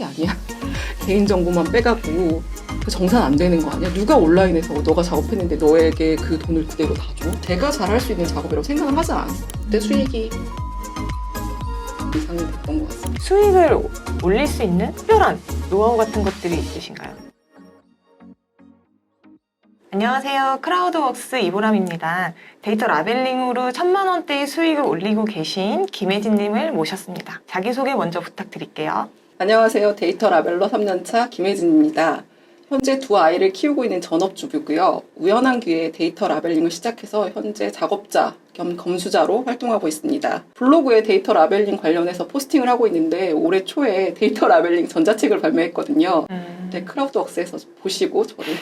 사기 아니야? 개인정보만 빼가고 그 정산 안 되는 거 아니야? 누가 온라인에서 너가 작업했는데 너에게 그 돈을 그대로 다 줘? 제가 잘할 수 있는 작업이라고 생각을 하지 않았어요. 그때 수익이 이상이 됐던 것 같습니다. 수익을 올릴 수 있는 특별한 노하우 같은 것들이 있으신가요? 안녕하세요. 크라우드웍스 이보람입니다. 데이터 라벨링으로 1000만 원대의 수익을 올리고 계신 김혜진님을 모셨습니다. 자기소개 먼저 부탁드릴게요. 안녕하세요. 데이터 라벨러 3년차 김혜진입니다. 현재 두 아이를 키우고 있는 전업주부고요. 우연한 기회에 데이터 라벨링을 시작해서 현재 작업자 겸 검수자로 활동하고 있습니다. 블로그에 데이터 라벨링 관련해서 포스팅을 하고 있는데 올해 초에 데이터 라벨링 전자책을 발매했거든요. 네, 크라우드웍스에서 보시고 저를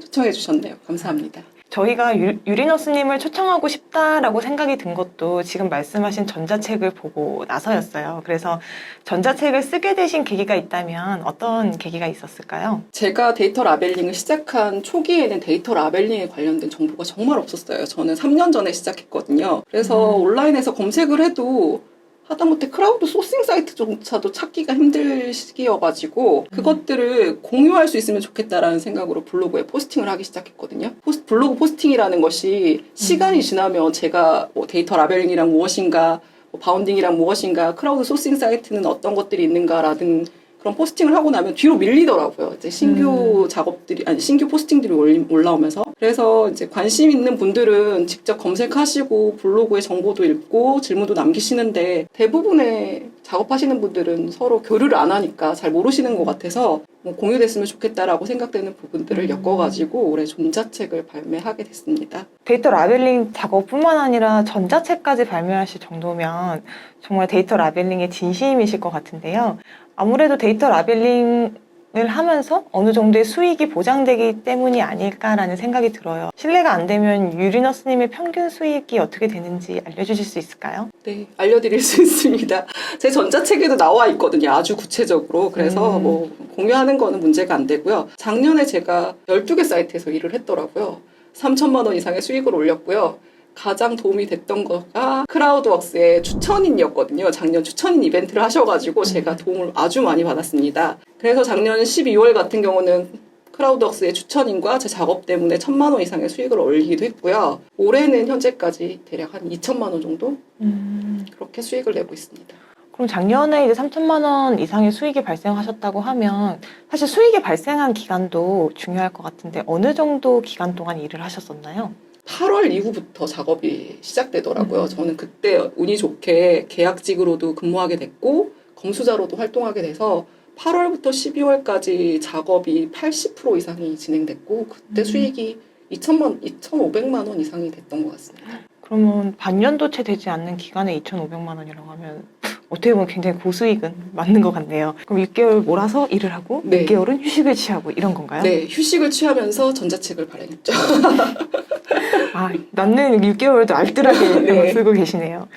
초청해 주셨네요. 감사합니다. 저희가 유리너스님을 초청하고 싶다라고 생각이 든 것도 지금 말씀하신 전자책을 보고 나서였어요. 그래서 전자책을 쓰게 되신 계기가 있다면 어떤 계기가 있었을까요? 제가 데이터 라벨링을 시작한 초기에는 데이터 라벨링에 관련된 정보가 정말 없었어요. 저는 3년 전에 시작했거든요. 그래서 온라인에서 검색을 해도 하다못해 크라우드 소싱 사이트조차도 찾기가 힘들 시기여가지고 그것들을 공유할 수 있으면 좋겠다라는 생각으로 블로그에 포스팅을 하기 시작했거든요. 블로그 포스팅이라는 것이 시간이 지나면 제가 데이터 라벨링이란 무엇인가, 바운딩이란 무엇인가, 크라우드 소싱 사이트는 어떤 것들이 있는가라든 그런 포스팅을 하고 나면 뒤로 밀리더라고요. 이제 신규 작업들이, 신규 포스팅들이 올라오면서. 그래서 이제 관심 있는 분들은 직접 검색하시고 블로그에 정보도 읽고 질문도 남기시는데 대부분의 작업하시는 분들은 서로 교류를 안 하니까 잘 모르시는 것 같아서 공유됐으면 좋겠다라고 생각되는 부분들을 엮어가지고 올해 전자책을 발매하게 됐습니다. 데이터 라벨링 작업뿐만 아니라 전자책까지 발매하실 정도면 정말 데이터 라벨링에 진심이실 것 같은데요. 아무래도 데이터 라벨링을 하면서 어느 정도의 수익이 보장되기 때문이 아닐까라는 생각이 들어요. 실례가 안 되면 유리너스님의 평균 수익이 어떻게 되는지 알려주실 수 있을까요? 네, 알려드릴 수 있습니다. 제 전자책에도 나와 있거든요. 아주 구체적으로. 그래서 공유하는 거는 문제가 안 되고요. 작년에 제가 12개 사이트에서 일을 했더라고요. 3천만 원 이상의 수익을 올렸고요. 가장 도움이 됐던 거가 크라우드웍스의 추천인이었거든요. 작년 추천인 이벤트를 하셔가지고 제가 도움을 아주 많이 받았습니다. 그래서 작년 12월 같은 경우는 크라우드웍스의 추천인과 제 작업 때문에 1000만 원 이상의 수익을 올리기도 했고요. 올해는 현재까지 대략 한 2천만 원 정도? 그렇게 수익을 내고 있습니다. 그럼 작년에 이제 3천만 원 이상의 수익이 발생하셨다고 하면 사실 수익이 발생한 기간도 중요할 것 같은데 어느 정도 기간 동안 일을 하셨었나요? 8월 이후부터 작업이 시작되더라고요. 저는 그때 운이 좋게 계약직으로도 근무하게 됐고 검수자로도 활동하게 돼서 8월부터 12월까지 작업이 80% 이상이 진행됐고 그때 수익이 2,500만 원 이상이 됐던 것 같습니다. 그러면 반년도 채 되지 않는 기간에 2,500만 원이라고 하면 어떻게 보면 굉장히 고수익은 맞는 것 같네요. 그럼 6개월 몰아서 일을 하고 네. 6개월은 휴식을 취하고 이런 건가요? 네, 휴식을 취하면서 전자책을 발행했죠. 남는 6개월도 알뜰하게 네. 쓰고 계시네요.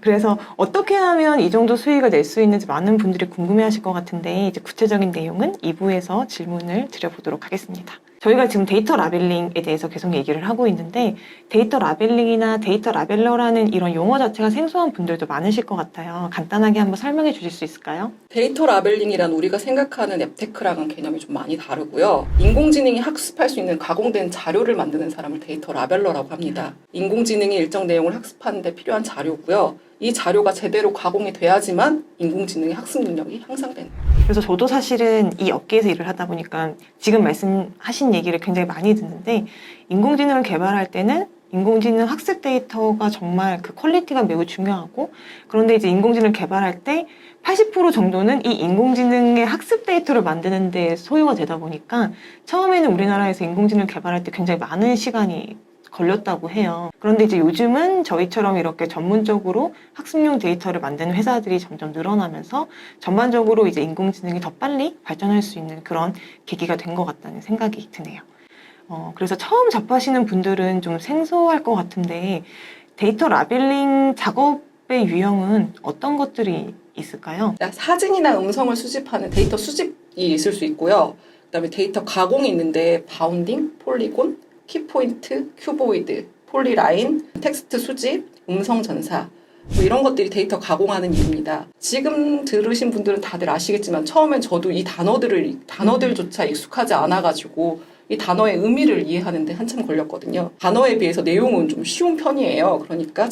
그래서 어떻게 하면 이 정도 수익을 낼 수 있는지 많은 분들이 궁금해하실 것 같은데 이제 구체적인 내용은 2부에서 질문을 드려보도록 하겠습니다. 저희가 지금 데이터 라벨링에 대해서 계속 얘기를 하고 있는데 데이터 라벨링이나 데이터 라벨러라는 이런 용어 자체가 생소한 분들도 많으실 것 같아요. 간단하게 한번 설명해 주실 수 있을까요? 데이터 라벨링이란 우리가 생각하는 앱테크랑은 개념이 좀 많이 다르고요. 인공지능이 학습할 수 있는 가공된 자료를 만드는 사람을 데이터 라벨러라고 합니다. 인공지능이 일정 내용을 학습하는 데 필요한 자료고요. 이 자료가 제대로 가공이 돼야지만 인공지능의 학습 능력이 향상되는 거예요. 그래서 저도 사실은 이 업계에서 일을 하다 보니까 지금 말씀하신 얘기를 굉장히 많이 듣는데 인공지능을 개발할 때는 인공지능 학습 데이터가 정말 그 퀄리티가 매우 중요하고 그런데 이제 인공지능을 개발할 때 80% 정도는 이 인공지능의 학습 데이터를 만드는 데 소요가 되다 보니까 처음에는 우리나라에서 인공지능을 개발할 때 굉장히 많은 시간이 걸렸다고 해요. 그런데 이제 요즘은 저희처럼 이렇게 전문적으로 학습용 데이터를 만드는 회사들이 점점 늘어나면서 전반적으로 이제 인공지능이 더 빨리 발전할 수 있는 그런 계기가 된 것 같다는 생각이 드네요. 그래서 처음 접하시는 분들은 좀 생소할 것 같은데 데이터 라벨링 작업의 유형은 어떤 것들이 있을까요? 사진이나 음성을 수집하는 데이터 수집이 있을 수 있고요. 그다음에 데이터 가공이 있는데 바운딩, 폴리곤, 키포인트, 큐보이드, 폴리라인, 텍스트 수집, 음성 전사, 뭐 이런 것들이 데이터 가공하는 일입니다. 지금 들으신 분들은 다들 아시겠지만 처음엔 저도 이 단어들조차 익숙하지 않아가지고 이 단어의 의미를 이해하는데 한참 걸렸거든요. 단어에 비해서 내용은 좀 쉬운 편이에요. 그러니까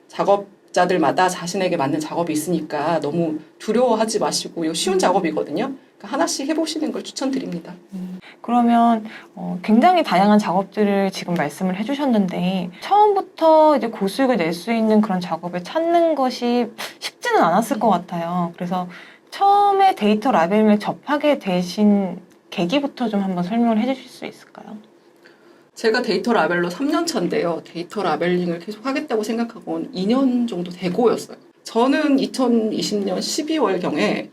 작업자들마다 자신에게 맞는 작업이 있으니까 너무 두려워하지 마시고 이거 쉬운 작업이거든요. 그러니까 하나씩 해보시는 걸 추천드립니다. 그러면 굉장히 다양한 작업들을 지금 말씀을 해주셨는데 처음부터 이제 고수익을 낼 수 있는 그런 작업을 찾는 것이 쉽지는 않았을 것 같아요. 그래서 처음에 데이터 라벨링을 접하게 되신 계기부터 좀 한번 설명을 해주실 수 있을까요? 제가 데이터 라벨로 3년 차인데요. 데이터 라벨링을 계속 하겠다고 생각하고 2년 정도 되고였어요. 저는 2020년 12월경에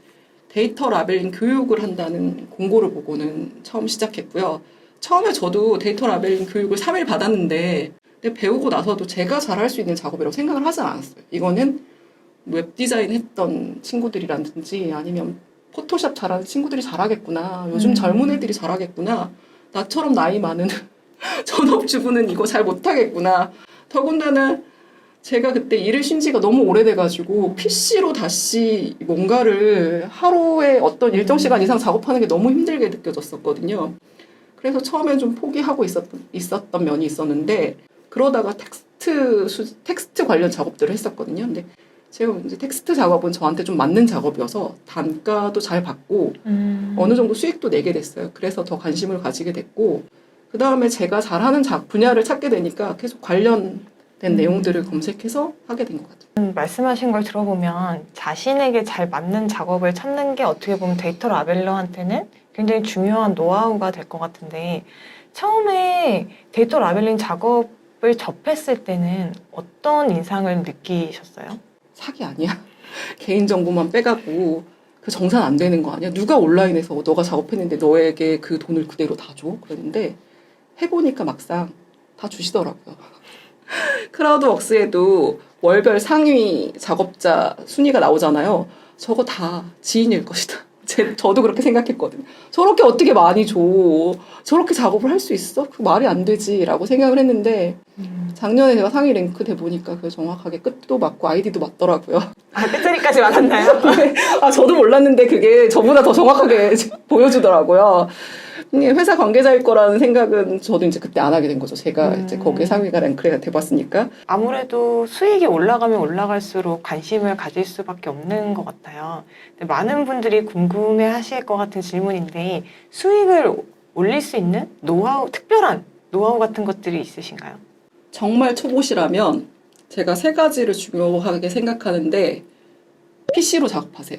데이터 라벨링 교육을 한다는 공고를 보고는 처음 시작했고요. 처음에 저도 데이터 라벨링 교육을 3일 받았는데 근데 배우고 나서도 제가 잘할 수 있는 작업이라고 생각을 하지 않았어요. 이거는 웹 디자인 했던 친구들이라든지 아니면 포토샵 잘하는 친구들이 잘하겠구나. 요즘 젊은 애들이 잘하겠구나. 나처럼 나이 많은 전업주부는 이거 잘 못하겠구나. 더군다나 제가 그때 일을 쉰 지가 너무 오래돼가지고 PC로 다시 뭔가를 하루에 어떤 일정 시간 이상 작업하는 게 너무 힘들게 느껴졌었거든요. 그래서 처음엔 좀 포기하고 있었던 면이 있었는데 그러다가 텍스트 관련 작업들을 했었거든요. 근데 제가 이제 텍스트 작업은 저한테 좀 맞는 작업이어서 단가도 잘 받고 어느 정도 수익도 내게 됐어요. 그래서 더 관심을 가지게 됐고 그 다음에 제가 잘하는 분야를 찾게 되니까 계속 관련된 내용들을 검색해서 하게 된 것 같아요. 말씀하신 걸 들어보면 자신에게 잘 맞는 작업을 찾는 게 어떻게 보면 데이터 라벨러한테는 굉장히 중요한 노하우가 될 것 같은데 처음에 데이터 라벨링 작업을 접했을 때는 어떤 인상을 느끼셨어요? 사기 아니야? 개인정보만 빼가고 그 정산 안 되는 거 아니야? 누가 온라인에서 너가 작업했는데 너에게 그 돈을 그대로 다 줘? 그랬는데 해보니까 막상 다 주시더라고요. 크라우드웍스에도 월별 상위 작업자 순위가 나오잖아요. 저거 다 지인일 것이다. 저도 그렇게 생각했거든요. 저렇게 어떻게 많이 줘? 저렇게 작업을 할 수 있어? 그 말이 안 되지 라고 생각을 했는데 작년에 제가 상위 랭크 돼 보니까 그 정확하게 끝도 맞고 아이디도 맞더라고요. 아, 끝자리까지 맞았나요? 아, 저도 몰랐는데 그게 저보다 더 정확하게 보여주더라고요. 회사 관계자일 거라는 생각은 저도 이제 그때 안 하게 된 거죠. 제가 이제 거기에 상위가 랭크가 돼봤으니까. 아무래도 수익이 올라가면 올라갈수록 관심을 가질 수밖에 없는 것 같아요. 근데 많은 분들이 궁금해 하실 것 같은 질문인데 수익을 올릴 수 있는 노하우, 특별한 노하우 같은 것들이 있으신가요? 정말 초보시라면 제가 3가지를 중요하게 생각하는데 PC로 작업하세요.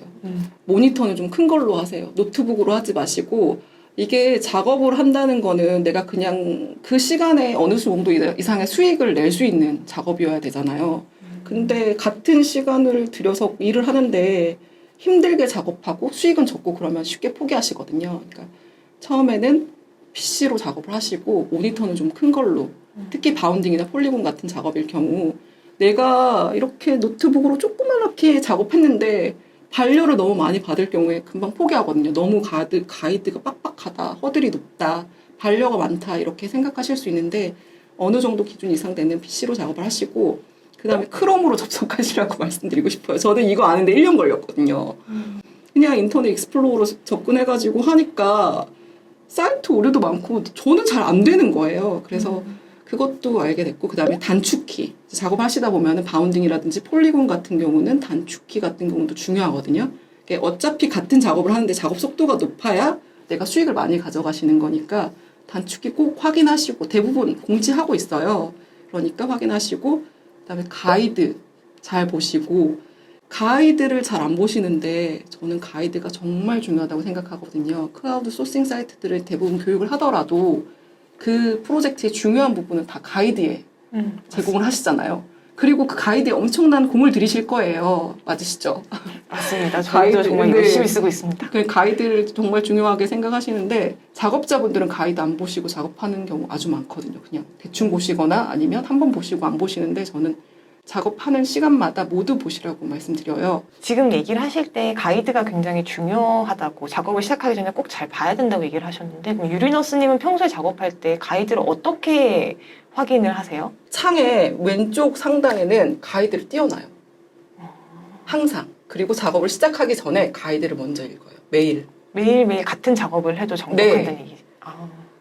모니터는 좀 큰 걸로 하세요. 노트북으로 하지 마시고 이게 작업을 한다는 거는 내가 그냥 그 시간에 어느 정도 이상의 수익을 낼 수 있는 작업이어야 되잖아요. 근데 같은 시간을 들여서 일을 하는데 힘들게 작업하고 수익은 적고 그러면 쉽게 포기하시거든요. 그러니까 처음에는 PC로 작업을 하시고 모니터는 좀 큰 걸로 특히 바운딩이나 폴리곤 같은 작업일 경우 내가 이렇게 노트북으로 조그맣게 작업했는데 반려를 너무 많이 받을 경우에 금방 포기하거든요. 너무 가이드가 빡빡하다, 허들이 높다, 반려가 많다 이렇게 생각하실 수 있는데 어느 정도 기준 이상 되는 PC로 작업을 하시고 그 다음에 크롬으로 접속하시라고 말씀드리고 싶어요. 저는 이거 아는데 1년 걸렸거든요. 그냥 인터넷 익스플로러로 접근해가지고 하니까 사이트 오류도 많고 저는 잘 안 되는 거예요. 그래서 그것도 알게 됐고 그 다음에 단축키 작업하시다 보면은 바운딩이라든지 폴리곤 같은 경우는 단축키 같은 경우도 중요하거든요. 어차피 같은 작업을 하는데 작업 속도가 높아야 내가 수익을 많이 가져가시는 거니까 단축키 꼭 확인하시고 대부분 공지하고 있어요. 그러니까 확인하시고 그다음에 가이드 잘 보시고 가이드를 잘 안 보시는데 저는 가이드가 정말 중요하다고 생각하거든요. 크라우드 소싱 사이트들을 대부분 교육을 하더라도 그 프로젝트의 중요한 부분은 다 가이드에 제공을 하시잖아요. 그리고 그 가이드에 엄청난 공을 들이실 거예요. 맞으시죠? 맞습니다. 저희도 정말 열심히 쓰고 있습니다. 그 가이드를 정말 중요하게 생각하시는데 작업자분들은 가이드 안 보시고 작업하는 경우 아주 많거든요. 그냥 대충 보시거나 아니면 한번 보시고 안 보시는데 저는 작업하는 시간마다 모두 보시라고 말씀드려요. 지금 얘기를 하실 때 가이드가 굉장히 중요하다고 작업을 시작하기 전에 꼭 잘 봐야 된다고 얘기를 하셨는데 그럼 유리너스님은 평소에 작업할 때 가이드를 어떻게 확인을 하세요? 창의 왼쪽 상단에는 가이드를 띄워놔요. 항상. 그리고 작업을 시작하기 전에 가이드를 먼저 읽어요. 매일. 매일매일 같은 작업을 해도 정독한다는 얘기죠.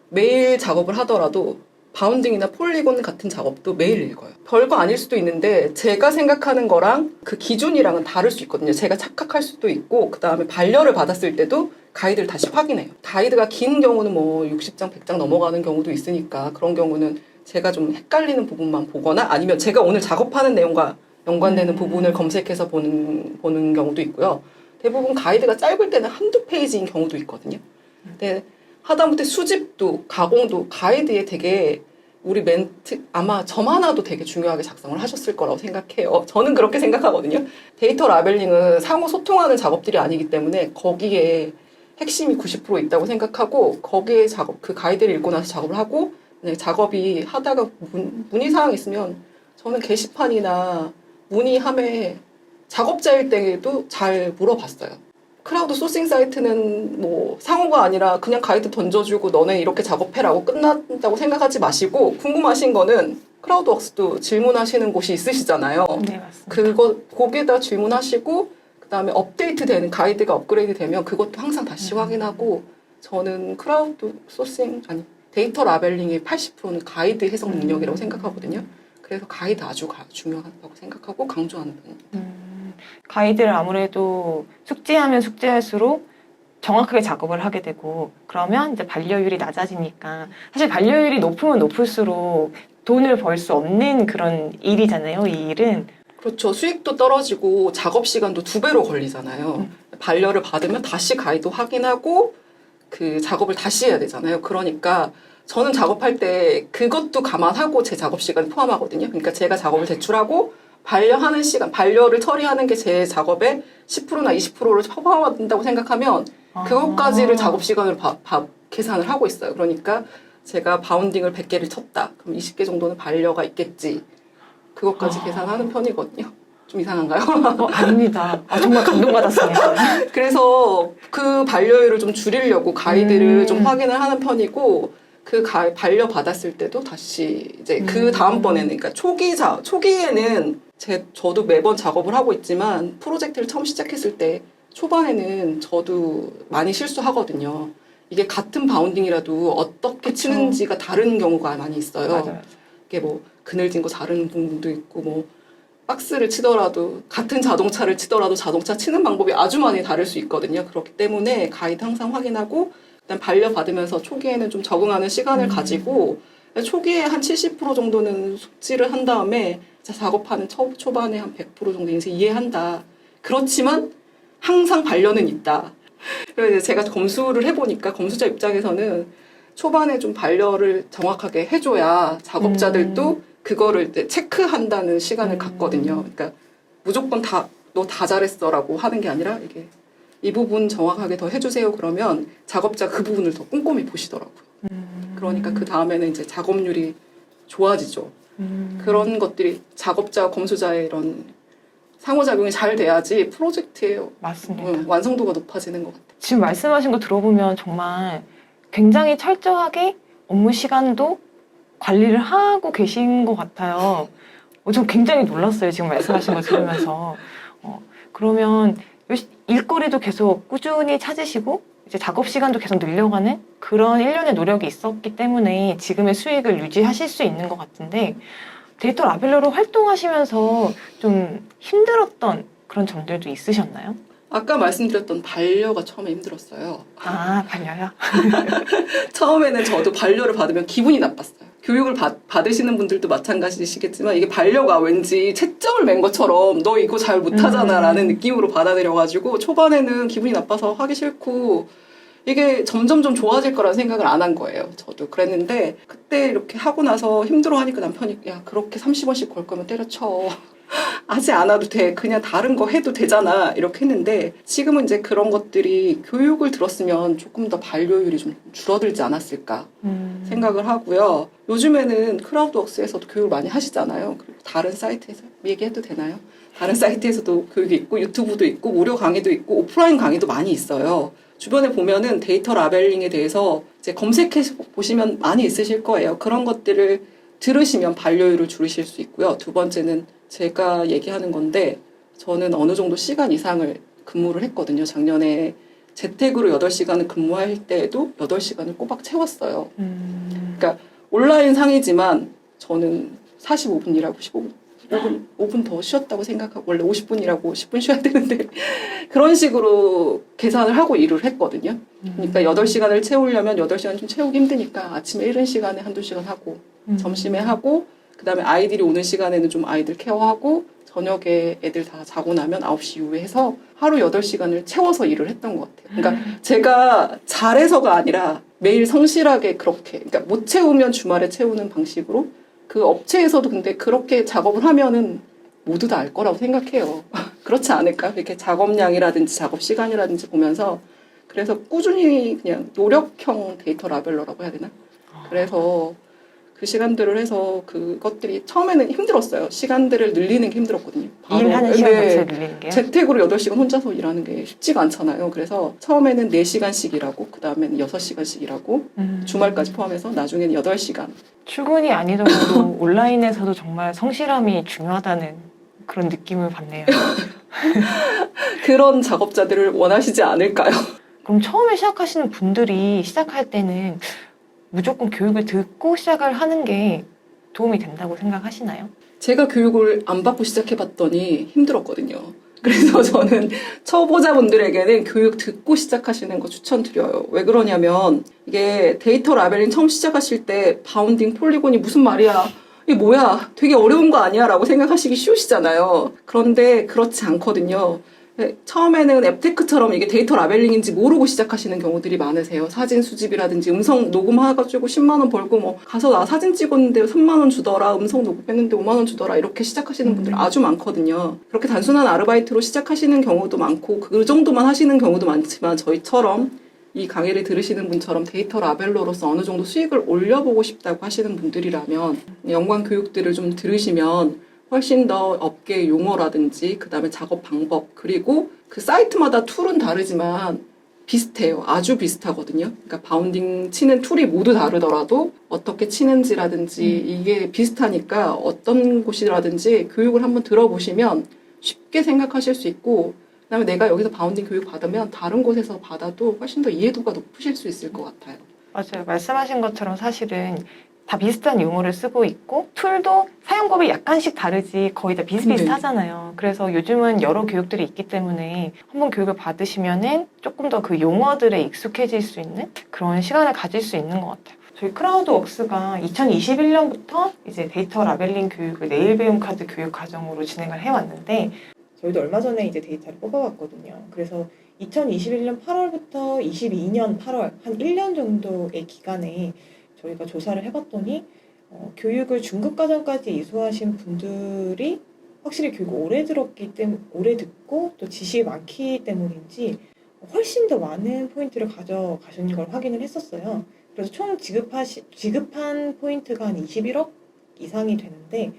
매일 작업을 하더라도 바운딩이나 폴리곤 같은 작업도 매일 읽어요. 별거 아닐 수도 있는데 제가 생각하는 거랑 그 기준이랑은 다를 수 있거든요. 제가 착각할 수도 있고 그 다음에 반려를 받았을 때도 가이드를 다시 확인해요. 가이드가 긴 경우는 뭐 60장, 100장 넘어가는 경우도 있으니까 그런 경우는 제가 좀 헷갈리는 부분만 보거나 아니면 제가 오늘 작업하는 내용과 연관되는 부분을 검색해서 보는 경우도 있고요. 대부분 가이드가 짧을 때는 한두 페이지인 경우도 있거든요. 근데 하다못해 수집도 가공도 가이드에 되게 우리 멘트 아마 점 하나도 되게 중요하게 작성을 하셨을 거라고 생각해요. 저는 그렇게 생각하거든요. 데이터 라벨링은 상호 소통하는 작업들이 아니기 때문에 거기에 핵심이 90% 있다고 생각하고 거기에 그 가이드를 읽고 나서 작업을 하고 작업이 하다가 문의사항 있으면 저는 게시판이나 문의함에 작업자일 때에도 잘 물어봤어요. 크라우드 소싱 사이트는 뭐 상호가 아니라 그냥 가이드 던져주고 너네 이렇게 작업해라고 끝난다고 생각하지 마시고 궁금하신 거는 크라우드웍스도 질문하시는 곳이 있으시잖아요. 네, 맞습니다. 거기에다 질문하시고 그다음에 업데이트 되는 가이드가 업그레이드 되면 그것도 항상 다시 확인하고 저는 크라우드 소싱 데이터 라벨링의 80%는 가이드 해석 능력이라고 생각하거든요. 그래서 가이드 아주 중요하다고 생각하고 강조하는 편입니다. 가이드를 아무래도 숙지하면 숙지할수록 정확하게 작업을 하게 되고 그러면 이제 반려율이 낮아지니까 사실 반려율이 높으면 높을수록 돈을 벌 수 없는 그런 일이잖아요. 이 일은. 그렇죠. 수익도 떨어지고 작업 시간도 2배로 걸리잖아요. 반려를 받으면 다시 가이드 확인하고 그 작업을 다시 해야 되잖아요. 그러니까 저는 작업할 때 그것도 감안하고 제 작업 시간 포함하거든요. 그러니까 제가 작업을 제출하고 반려하는 시간, 반려를 처리하는 게 제 작업의 10%나 20%를 포함한다고 생각하면 그것까지를 작업 시간으로 계산을 하고 있어요. 그러니까 제가 바운딩을 100개를 쳤다. 그럼 20개 정도는 반려가 있겠지. 그것까지 계산하는 편이거든요. 좀 이상한가요? 아닙니다. 정말 감동받았습니다. 그래서 그 반려율을 좀 줄이려고 가이드를 좀 확인을 하는 편이고 그 반려 받았을 때도 다시 이제 그 다음번에는 그러니까 초기에는 저도 매번 작업을 하고 있지만 프로젝트를 처음 시작했을 때 초반에는 저도 많이 실수하거든요. 이게 같은 바운딩이라도 어떻게 그쵸. 치는지가 다른 경우가 많이 있어요. 맞아요. 이게 뭐 그늘진 거 다른 부분도 있고 뭐 박스를 치더라도 같은 자동차를 치더라도 자동차 치는 방법이 아주 많이 다를 수 있거든요. 그렇기 때문에 가이드 항상 확인하고 일단 반려 받으면서 초기에는 좀 적응하는 시간을 가지고 초기에 한 70% 정도는 숙지를 한 다음에 작업하는 초반에 한 100% 정도 이제 이해한다. 그렇지만 항상 반려는 있다. 그래서 제가 검수를 해보니까 검수자 입장에서는 초반에 좀 반려를 정확하게 해줘야 작업자들도 그거를 이제 체크한다는 시간을 갖거든요. 그러니까 무조건 너 다 잘했어라고 하는 게 아니라 이게 이 부분 정확하게 더 해주세요. 그러면 작업자 그 부분을 더 꼼꼼히 보시더라고요. 그러니까 그 다음에는 이제 작업률이 좋아지죠. 그런 것들이 작업자, 검수자의 이런 상호작용이 잘 돼야지 프로젝트의 맞습니다. 완성도가 높아지는 것 같아요. 지금 말씀하신 거 들어보면 정말 굉장히 철저하게 업무 시간도 관리를 하고 계신 것 같아요. 전 굉장히 놀랐어요. 지금 말씀하신 거 들으면서. 그러면 일거리도 계속 꾸준히 찾으시고 이제 작업 시간도 계속 늘려가는 그런 일련의 노력이 있었기 때문에 지금의 수익을 유지하실 수 있는 것 같은데 데이터 라벨러로 활동하시면서 좀 힘들었던 그런 점들도 있으셨나요? 아까 말씀드렸던 반려가 처음에 힘들었어요. 반려요? 처음에는 저도 반려를 받으면 기분이 나빴어요. 교육을 받으시는 분들도 마찬가지시겠지만 이게 반려가 왠지 채점을 맨 것처럼 너 이거 잘 못하잖아 라는 느낌으로 받아들여가지고 초반에는 기분이 나빠서 하기 싫고 이게 점점점 좋아질 거라는 생각을 안 한 거예요. 저도 그랬는데 그때 이렇게 하고 나서 힘들어하니까 남편이 야 그렇게 30원씩 걸 거면 때려쳐. 하지 않아도 돼. 그냥 다른 거 해도 되잖아. 이렇게 했는데 지금은 이제 그런 것들이 교육을 들었으면 조금 더 반려율이 좀 줄어들지 않았을까 생각을 하고요. 요즘에는 크라우드웍스에서도 교육을 많이 하시잖아요. 그리고 다른 사이트에서 얘기해도 되나요? 다른 사이트에서도 교육이 있고 유튜브도 있고 무료 강의도 있고 오프라인 강의도 많이 있어요. 주변에 보면은 데이터 라벨링에 대해서 이제 검색해서 보시면 많이 있으실 거예요. 그런 것들을 들으시면 반려율을 줄이실 수 있고요. 두 번째는 제가 얘기하는 건데 저는 어느 정도 시간 이상을 근무를 했거든요. 작년에 재택으로 8시간을 근무할 때에도 8시간을 꼬박 채웠어요. 그러니까 온라인 상이지만 저는 45분 일하고 5분 더 쉬었다고 생각하고, 원래 50분 일하고 10분 쉬어야 되는데 그런 식으로 계산을 하고 일을 했거든요. 그러니까 8시간을 채우려면 8시간 좀 채우기 힘드니까 아침에 이른 시간에 한두 시간 하고 점심에 하고 그다음에 아이들이 오는 시간에는 좀 아이들 케어하고 저녁에 애들 다 자고 나면 9시 이후에 해서 하루 8시간을 채워서 일을 했던 것 같아요. 그러니까 제가 잘해서가 아니라 매일 성실하게 그렇게, 그러니까 못 채우면 주말에 채우는 방식으로, 그 업체에서도 근데 그렇게 작업을 하면은 모두 다 알 거라고 생각해요. 그렇지 않을까? 이렇게 작업량이라든지 작업 시간이라든지 보면서. 그래서 꾸준히 그냥 노력형 데이터 라벨러라고 해야 되나? 그래서 그 시간들을 해서 그것들이 처음에는 힘들었어요. 시간들을 늘리는 게 힘들었거든요. 일하는 시간 자체를 늘리는 게요? 재택으로 8시간 혼자서 일하는 게 쉽지가 않잖아요. 그래서 처음에는 4시간씩 일하고 그 다음에는 6시간씩 일하고 주말까지 포함해서 나중에는 8시간. 출근이 아니더라도 온라인에서도 정말 성실함이 중요하다는 그런 느낌을 받네요. 그런 작업자들을 원하시지 않을까요? 그럼 처음에 시작하시는 분들이 시작할 때는 무조건 교육을 듣고 시작을 하는 게 도움이 된다고 생각하시나요? 제가 교육을 안 받고 시작해봤더니 힘들었거든요. 그래서 저는 초보자분들에게는 교육 듣고 시작하시는 거 추천드려요. 왜 그러냐면 이게 데이터 라벨링 처음 시작하실 때 바운딩, 폴리곤이 무슨 말이야? 이게 뭐야? 되게 어려운 거 아니야? 라고 생각하시기 쉬우시잖아요. 그런데 그렇지 않거든요. 처음에는 앱테크처럼 이게 데이터 라벨링인지 모르고 시작하시는 경우들이 많으세요. 사진 수집이라든지 음성 녹음해가지고 10만 원 벌고 뭐 가서 나 사진 찍었는데 3만 원 주더라, 음성 녹음했는데 5만 원 주더라, 이렇게 시작하시는 분들 아주 많거든요. 그렇게 단순한 아르바이트로 시작하시는 경우도 많고 그 정도만 하시는 경우도 많지만 저희처럼 이 강의를 들으시는 분처럼 데이터 라벨러로서 어느 정도 수익을 올려보고 싶다고 하시는 분들이라면 연관 교육들을 좀 들으시면 훨씬 더 업계 용어라든지 그다음에 작업 방법, 그리고 그 사이트마다 툴은 다르지만 비슷해요. 아주 비슷하거든요. 그러니까 바운딩 치는 툴이 모두 다르더라도 어떻게 치는지라든지 이게 비슷하니까 어떤 곳이라든지 교육을 한번 들어보시면 쉽게 생각하실 수 있고, 그다음에 내가 여기서 바운딩 교육 받으면 다른 곳에서 받아도 훨씬 더 이해도가 높으실 수 있을 것 같아요. 맞아요. 말씀하신 것처럼 사실은 다 비슷한 용어를 쓰고 있고 툴도 사용법이 약간씩 다르지 거의 다 비슷비슷하잖아요. 그래서 요즘은 여러 교육들이 있기 때문에 한번 교육을 받으시면은 조금 더 그 용어들에 익숙해질 수 있는 그런 시간을 가질 수 있는 것 같아요. 저희 크라우드웍스가 2021년부터 이제 데이터 라벨링 교육을 내일 배움 카드 교육 과정으로 진행을 해왔는데 저희도 얼마 전에 이제 데이터를 뽑아봤거든요. 그래서 2021년 8월부터 22년 8월 한 1년 정도의 기간에 저희가 조사를 해봤더니 교육을 중급 과정까지 이수하신 분들이 확실히 교육을 오래 듣고 또 지식이 많기 때문인지 훨씬 더 많은 포인트를 가져가시는 걸 확인을 했었어요. 그래서 총 지급한 포인트가 한 21억 이상이 되는데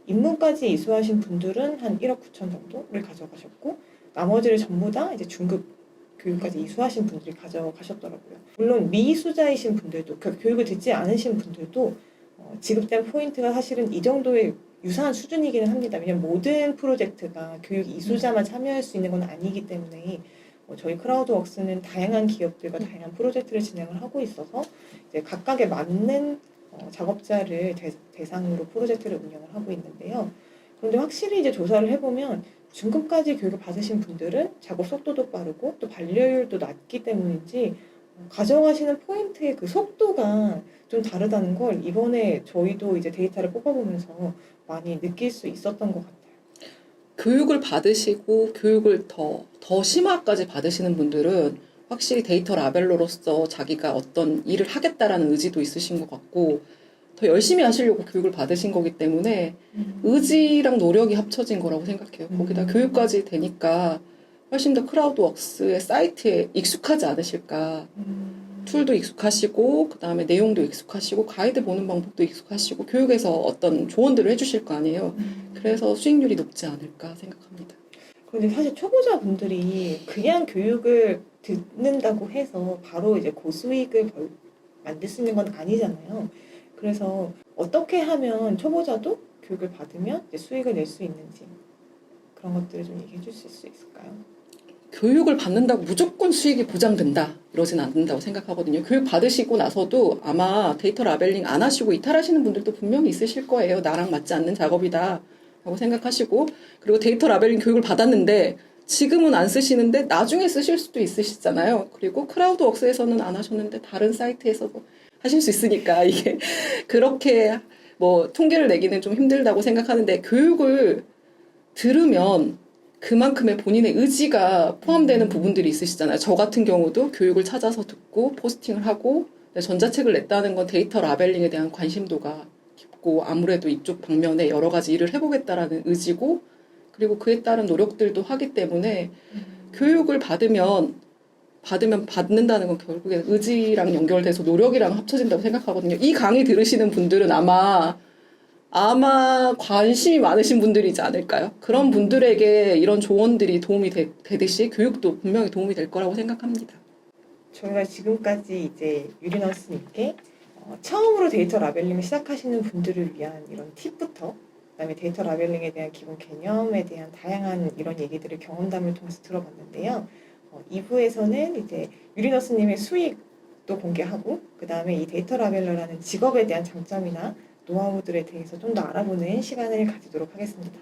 입문까지 이수하신 분들은 한 1억 9천 정도를 가져가셨고 나머지를 전부 다 이제 중급 교육까지 이수하신 분들이 가져가셨더라고요. 물론 미이수자이신 분들도, 교육을 듣지 않으신 분들도 지급된 포인트가 사실은 이 정도의 유사한 수준이기는 합니다. 왜냐하면 모든 프로젝트가 교육 이수자만 참여할 수 있는 건 아니기 때문에 저희 크라우드웍스는 다양한 기업들과 다양한 프로젝트를 진행을 하고 있어서 이제 각각에 맞는 작업자를 대상으로 프로젝트를 운영을 하고 있는데요. 그런데 확실히 이제 조사를 해보면 중급까지 교육을 받으신 분들은 작업 속도도 빠르고 또 반려율도 낮기 때문인지 가져가시는 포인트의 그 속도가 좀 다르다는 걸 이번에 저희도 이제 데이터를 뽑아보면서 많이 느낄 수 있었던 것 같아요. 교육을 받으시고 교육을 더 심화까지 받으시는 분들은 확실히 데이터 라벨러로서 자기가 어떤 일을 하겠다라는 의지도 있으신 것 같고 더 열심히 하시려고 교육을 받으신 거기 때문에 의지랑 노력이 합쳐진 거라고 생각해요. 거기다 교육까지 되니까 훨씬 더 크라우드웍스의 사이트에 익숙하지 않으실까. 툴도 익숙하시고 그다음에 내용도 익숙하시고 가이드 보는 방법도 익숙하시고 교육에서 어떤 조언들을 해주실 거 아니에요. 그래서 수익률이 높지 않을까 생각합니다. 그런데 사실 초보자분들이 그냥 교육을 듣는다고 해서 바로 이제 고수익을 만들 수 있는 건 아니잖아요. 그래서 어떻게 하면 초보자도 교육을 받으면 이제 수익을 낼 수 있는지 그런 것들을 좀 얘기해 주실 수 있을까요? 교육을 받는다고 무조건 수익이 보장된다 이러진 않는다고 생각하거든요. 교육 받으시고 나서도 아마 데이터 라벨링 안 하시고 이탈하시는 분들도 분명히 있으실 거예요. 나랑 맞지 않는 작업이다 라고 생각하시고, 그리고 데이터 라벨링 교육을 받았는데 지금은 안 쓰시는데 나중에 쓰실 수도 있으시잖아요. 그리고 크라우드웍스에서는 안 하셨는데 다른 사이트에서도 하실 수 있으니까 이게 그렇게 뭐 통계를 내기는 좀 힘들다고 생각하는데, 교육을 들으면 그만큼의 본인의 의지가 포함되는 부분들이 있으시잖아요. 저 같은 경우도 교육을 찾아서 듣고 포스팅을 하고 전자책을 냈다는 건 데이터 라벨링에 대한 관심도가 깊고, 아무래도 이쪽 방면에 여러 가지 일을 해보겠다라는 의지고, 그리고 그에 따른 노력들도 하기 때문에 교육을 받으면 받는다는 건 결국엔 의지랑 연결돼서 노력이랑 합쳐진다고 생각하거든요. 이 강의 들으시는 분들은 아마 관심이 많으신 분들이지 않을까요? 그런 분들에게 이런 조언들이 도움이 되듯이 교육도 분명히 도움이 될 거라고 생각합니다. 저희가 지금까지 이제 유리너스님께 처음으로 데이터 라벨링을 시작하시는 분들을 위한 이런 팁부터, 그다음에 데이터 라벨링에 대한 기본 개념에 대한 다양한 이런 얘기들을 경험담을 통해서 들어봤는데요. 2부에서는 이제 유리너스님의 수익도 공개하고, 그다음에 이 데이터 라벨러라는 직업에 대한 장점이나 노하우들에 대해서 좀 더 알아보는 시간을 가지도록 하겠습니다.